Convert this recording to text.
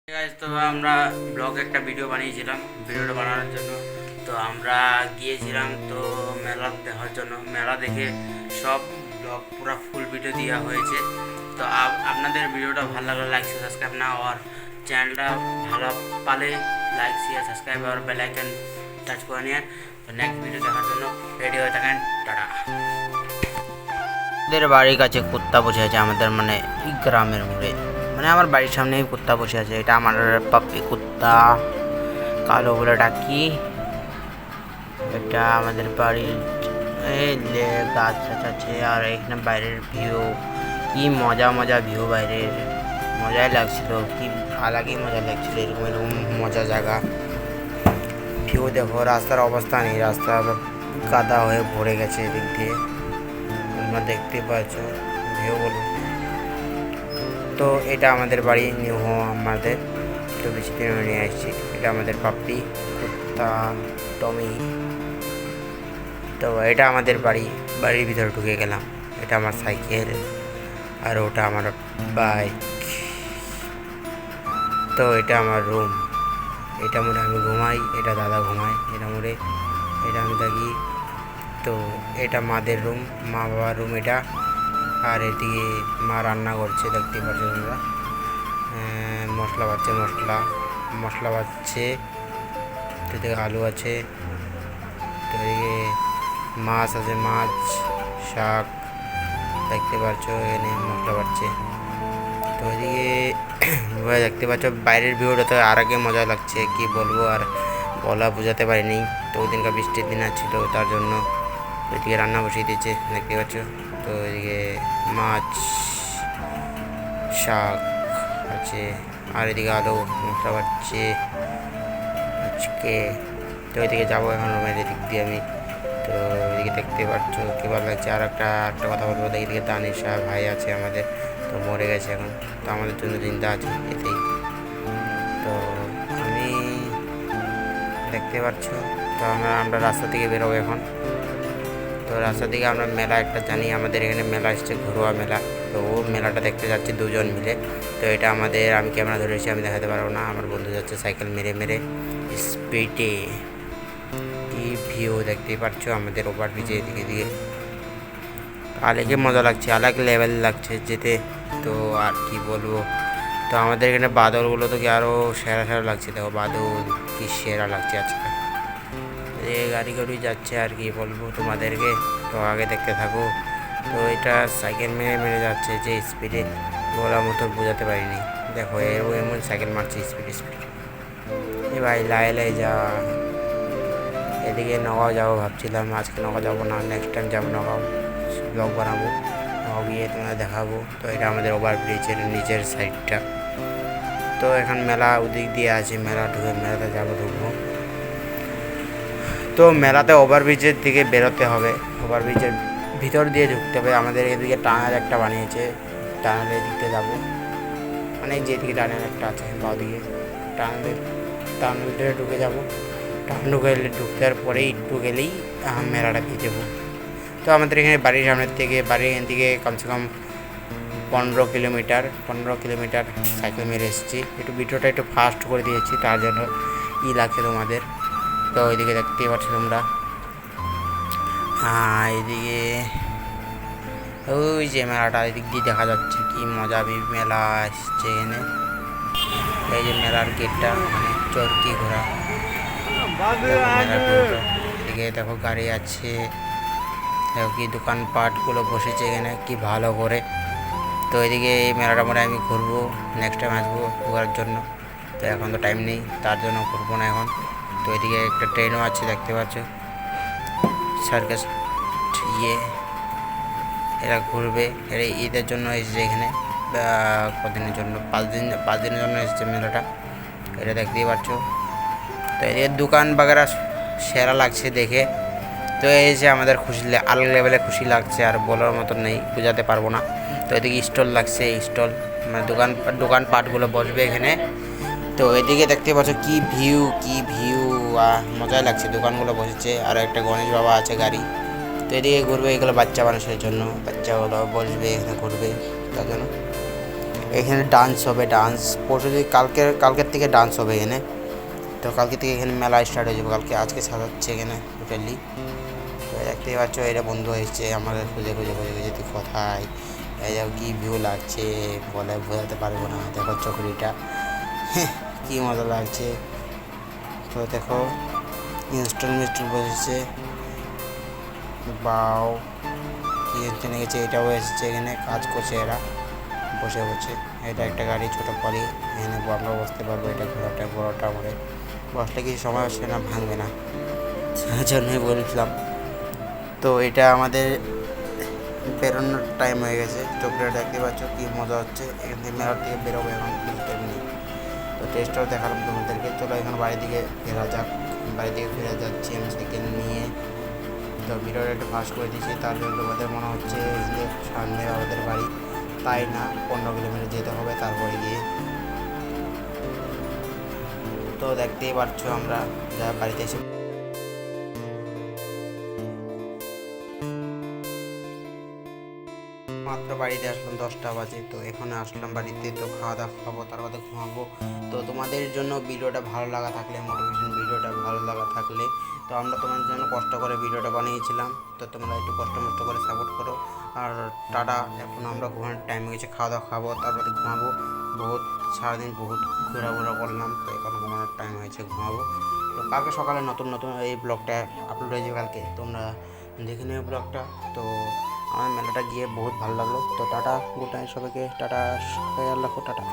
Guys, তো আমরা ব্লগে একটা ভিডিও বানিয়েছিলাম। ভিডিওটা বানানোর জন্য তো আমরা গিয়েছিলাম তো মেলা দেখার জন্য। মেলা দেখে সব ব্লগ পুরো ফুল ভিডিও দেওয়া হয়েছে। তো আপনাদের ভিডিওটা ভালো লাগলে লাইক শেয়ার সাবস্ক্রাইব না, আর চ্যানেলটা ভালো পালে লাইক শেয়ার সাবস্ক্রাইব আর বেল আইকন টাচ করে নিন। তো নেক্সট ভিডিও দেখার জন্য রেডি হয়ে থাকেন। টাটা। আমাদের বাড়ির কাছে কুত্তা বসে আছে, আমাদের মানে গ্রামের মোড়ে, মানে আমার বাড়ির সামনেই কুত্তা বসে আছে। এটা আমার পাপ্পি কুত্তা, কালো বলে ডাকি। এটা আমাদের বাড়ির গাছ টাছ আছে, আর এখানে বাইরের ভিউ কি মজা মজা ভিউ, বাইরের মজাই লাগছিল, কি আলাদাই মজা লাগছিল। এরকম এরকম মজা জায়গা ভিউ দেখো। রাস্তার অবস্থা নেই, রাস্তা কাদা হয়ে ভরে গেছে এদিক দিয়ে, তোমরা দেখতে পাচ্ছ ভিউ বলুন। তো এটা আমাদের বাড়ি নিউ আমাদের, তো বেশি দিন নিয়ে আসছি। এটা আমাদের পাপ্পি কুত্তা টমি। তো এটা আমাদের বাড়ির ভিতরে ঢুকে গেলাম। এটা আমার সাইকেল, আর ওটা আমার বাইক। তো এটা আমার রুম, এটা মোড়ে আমি ঘুমাই, এটা দাদা ঘুমায়, এটা মোড়ে এটা আমি থাকি। তো এটা মাদের রুম, মা বাবার রুম এটা। আর এদিকে মা রান্না করছে, দেখতে পাচ্ছ তোমরা। মশলা বাড়ছে। তো এদিকে আলু আছে, তো এদিকে মাছ আছে, মাছ শাক দেখতে পাচ্ছ, এখানে মশলা বাড়ছে। তো এদিকে দেখতে পাচ্ছ বাইরের ভিউটা তো আর আগে মজা লাগছে, কি বলবো আর বলা বোঝাতে পারিনি। তো ওই দিনকার বৃষ্টির দিন ছিল, তার জন্য এদিকে রান্না বসিয়ে দিয়েছে দেখতে পাচ্ছ। তো এদিকে মাছ শাক আছে, আর এদিকে আলু মশলা বাড়ছে আজকে। তো ওইদিকে যাবো এখন রুমের এদিক দিয়ে আমি। তো এদিকে দেখতে পাচ্ছ কী ভালো লাগছে। আর একটা কথা বলবো, এদিকে তানিশা ভাই আছে আমাদের, তো মরে গেছে এখন, তো আমাদের জন্য চিন্তা আছে এতেই। তো আমি দেখতে পাচ্ছ, তো আমরা রাস্তা থেকে বেরোবো এখন। তো রাস্তা থেকে আমরা মেলা একটা জানি, আমাদের এখানে মেলা এসছে, ঘরোয়া মেলা। তো ও মেলাটা দেখতে যাচ্ছি দুজন মিলে। তো এটা আমাদের, আমি ক্যামেরা ধরেছি, আমি দেখাতে পারবো না। আমার বন্ধু যাচ্ছে সাইকেল মেরে মেরে স্পিডে। কি ভিউ দেখতেই পাচ্ছ আমাদের ওভারব্রিজে এদিকে দিয়ে, আলাদা মজা লাগছে, আলাদা লেভেল লাগছে যেতে। তো আর কি বলবো, তো আমাদের এখানে বাদলগুলো তো কি আরও সেরা লাগছে। দেখো বাদল কি সেরা লাগছে আজকে। গাড়ি যাচ্ছে, আর কি বলবো তোমাদেরকে, তো আগে দেখতে থাকো। তো এটা সাইকেল মেরে যাচ্ছে যে স্পিডে, বলার মতো বোঝাতে পারিনি। দেখো এমন সাইকেল মারছে স্পিড। এ ভাই লাই যা। এদিকে নগাঁও যাবো ভাবছিলাম, আজকে নগাঁও যাবো না, নেক্সট টাইম যাবো নগাঁও, ব্লগ বানাবো, নগাঁও গিয়ে তোমরা দেখাবো। তো এটা আমাদের ওভারব্রিজের নিচের সাইডটা। তো এখন মেলা ওদিক দিয়ে আছে, মেলাতে যাবো, ঢুকবো। তো মেলাতে ওভারব্রিজের দিকে বেরোতে হবে, ওভারব্রিজের ভিতর দিয়ে ঢুকতে হবে। আমাদের এদিকে টানেল একটা বানিয়েছে, টানেলের দিকে যাবো, মানে যেদিকে টানেল একটা আছে বাঁ দিকে, টানেল দিয়ে ঢুকে যাবো। ঢুকতে পরেই একটু গেলেই মেলাটা পেয়ে যাবো। তো আমাদের এখানে বাড়ির সামনের থেকে, বাড়ির এখান থেকে কমসে কম 15 কিলোমিটার সাইকেল মেরে এসেছি। একটু ভিডিওটা একটু ফাস্ট করে দিয়েছি, তার জন্য লাগছে তোমাদের। তো ওইদিকে দেখতেই পাচ্ছ তোমরা, এইদিকে ওই যে মেলাটা এদিক দিয়ে দেখা যাচ্ছে, কি মজা মেলা এসছে এখানে। এই যে মেলার গেটটা, মানে চরকি ঘোরা, এদিকে দেখো গাড়ি আছে, দেখো কি দোকানপাটগুলো বসেছে এখানে কি ভালো করে। তো এদিকে এই মেলাটা মনে আমি ঘুরবো, নেক্সট টাইম আসবো ঘোরার জন্য। তো এখন তো টাইম নেই, তার জন্য ঘুরবো না এখন। তো এদিকে একটা ট্রেনও আছে দেখতে পাচ্ছ, সার্কাস এরা ঘুরবে। এরা ঈদের জন্য এসেছে এখানে, কদিনের জন্য, 5 দিনের জন্য এসেছে মেলাটা, এটা দেখতেই পাচ্ছ। তো এদিকে দোকান বাগেরা সেরা লাগছে দেখে। তো এই যে আমাদের খুশি, আলাদা লেভেলে খুশি লাগছে, আর বলার মতো নেই, বোঝাতে পারবো না। তো এদিকে স্টল লাগছে, স্টল মানে দোকানপাটগুলো বসবে এখানে। তো এদিকে দেখতে পাচ্ছ কি ভিউ, মজাই লাগছে, দোকানগুলো বসেছে। আর একটা গণেশ বাবা আছে গাড়ি। তো এদিকে ঘুরবে, এগুলো বাচ্চা মানুষের জন্য, বাচ্চাগুলো বসবে এখানে ঘুরবে, তার জন্য এখানে ডান্স হবে, ডান্স পরশু দিন কালকের থেকে ডান্স হবে এখানে। তো কালকে থেকে এখানে মেলা স্টার্ট হয়ে যাবে, কালকে আজকে সাজাচ্ছে এখানে টোটালি। তো দেখতেই পাচ্ছ এটা বন্ধু এসছে আমাকে খুঁজে খুঁজে খুঁজে খুঁজে তুই কোথায়, এই দেখো কী ভিউ লাগছে বলে বোঝাতে পারবো না। দেখো চকরিটা কী মজা লাগছে। তো দেখো ইনস্টল বসেছে, বাও কি এখানে গেছে, এটাও এসেছে এখানে কাজ করছে এরা বসে বসে। এটা একটা গাড়ি ছোটো পলি, এখানে আমরা বসতে পারবো। এটা ঘোড়াটা বড়োটা আমাদের বসলে কিছু সময় হচ্ছে না, ভাঙবে না, তার জন্যই বলছিলাম। তো এটা আমাদের বেরোনোর টাইম হয়ে গেছে। চোখটা দেখতে পাচ্ছ কী মজা হচ্ছে, এখান থেকে মেলার থেকে বেরোবো এখন কিছু টাইম নেই। তো টেস্টটাও দেখালাম তোমাদেরকে। চলো এখন বাড়ির দিকে ফেরা যাক। বাড়ি দিকে ফেরা যাচ্ছি আমি সাইকেল নিয়ে। তো ভিডিওটা একটু ফাস্ট করে দিয়েছি, তার জন্য তোমাদের মনে হচ্ছে যে সামনে আমাদের বাড়ি, তাই না 15 কিলোমিটার যেতে হবে তারপরে গিয়ে। তো দেখতেই পাচ্ছ আমরা যা বাড়িতে এসে মাত্র বাড়িতে আসলাম 10টা বাজে। তো এখানে আসলাম বাড়িতে, তো খাওয়া দাওয়া খাবো, তারপরে ঘুমাবো। তো তোমাদের জন্য ভিডিওটা ভালো লাগা থাকলে, মোটিভেশন ভিডিওটা ভালো লাগা থাকলে, তো আমরা তোমাদের জন্য কষ্ট করে ভিডিওটা বানিয়েছিলাম। তো তোমরা একটু কষ্ট করে সাপোর্ট করো। আর টাটা, এখন আমরা ঘুমানোর টাইম হয়ে গেছে, খাওয়া দাওয়া খাবো তারপরে ঘুমাবো। বহুত সারাদিন বহুত ঘোরাঘোরা করলাম, তো এখন ঘুমানোর টাইম হয়েছে, ঘুমাবো। তো কালকে সকালে নতুন নতুন এই ব্লগটা আপলোড হয়ে যাবে কালকে, তোমরা দেখে নিও ব্লগটা। তো আমার মেলাটা গিয়ে বহুত ভালো লাগলো। তো টাটা, গুড নাইট সবাইকে, টাটা, খেয়াল রাখো, টাটা।